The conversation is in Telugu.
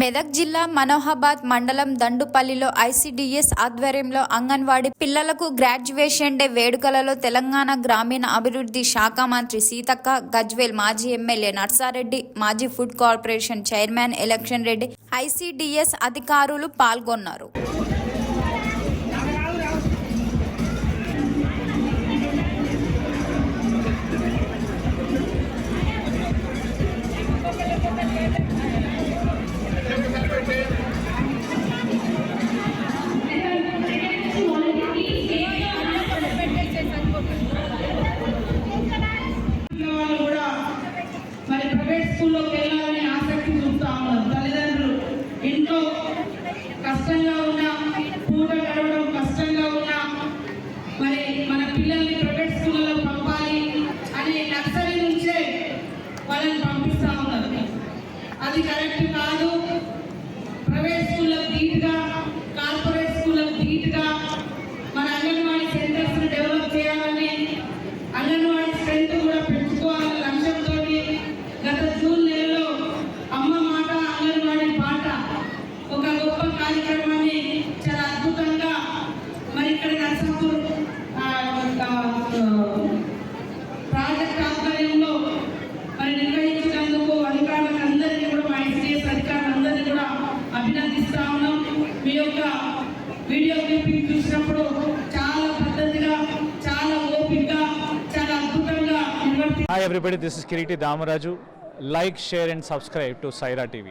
మెదక్ జిల్లా మనోహాబాద్ మండలం దండుపల్లిలో ఐసిడిఎస్ ఆధ్వర్యంలో అంగన్వాడీ పిల్లలకు గ్రాడ్యుయేషన్ డే వేడుకలలో తెలంగాణ గ్రామీణ అభివృద్ధి శాఖ మంత్రి సీతక్క, గజ్వేల్ మాజీ ఎమ్మెల్యే నర్సారెడ్డి, మాజీ food corporation chairman election Reddy, ICDS అధికారులు పాల్గొన్నారు. ప్రైవేట్ స్కూల్లోకి వెళ్ళాలని ఆసక్తి చూపుతా ఉన్నారు. తల్లిదండ్రులు ఇంట్లో కష్టంగా ఉన్నా, పూట గడవడం కష్టంగా ఉన్నా మరి మన పిల్లల్ని ప్రైవేట్ స్కూళ్ళలో పంపాలి అని నర్సరీ నుంచే వాళ్ళని పంపిస్తూ ఉన్నారు. అది కరెక్ట్ కాదు. ప్రైవేట్ స్కూళ్ళకు ధీటుగా, కార్పొరేట్ స్కూళ్ళకు ధీటుగా మన అంగన్వాడీ సెంటర్స్ని డెవలప్ చేయాలని, అంగన్వాడీ స్ట్రెంత్ కూడా పెంచుకోవాలనే లక్ష్యంతో గత జూన్ నెలలో అమ్మ మాట అంగన్వాడీ పాట ఒక గొప్ప కార్యక్రమాన్ని చాలా అద్భుతంగా మరి ఇక్కడ నర్సాపూర్ ప్రాజెక్ట్ ఆధ్వర్యంలో మరి నిర్వహించినందుకు అధికారులకు అందరినీ కూడా, మా ఐసిడిఎస్ అధికారులందరినీ కూడా అభినందిస్తా ఉన్నాం. మీ యొక్క వీడియో క్లిప్పింగ్ చూసినప్పుడు చాలా పద్ధతిగా, చాలా ఓపికగా, చాలా అద్భుతంగా నిర్వర్తి. Hi everybody, this is Kiriti Damaraju. Like, share and subscribe to Saira TV.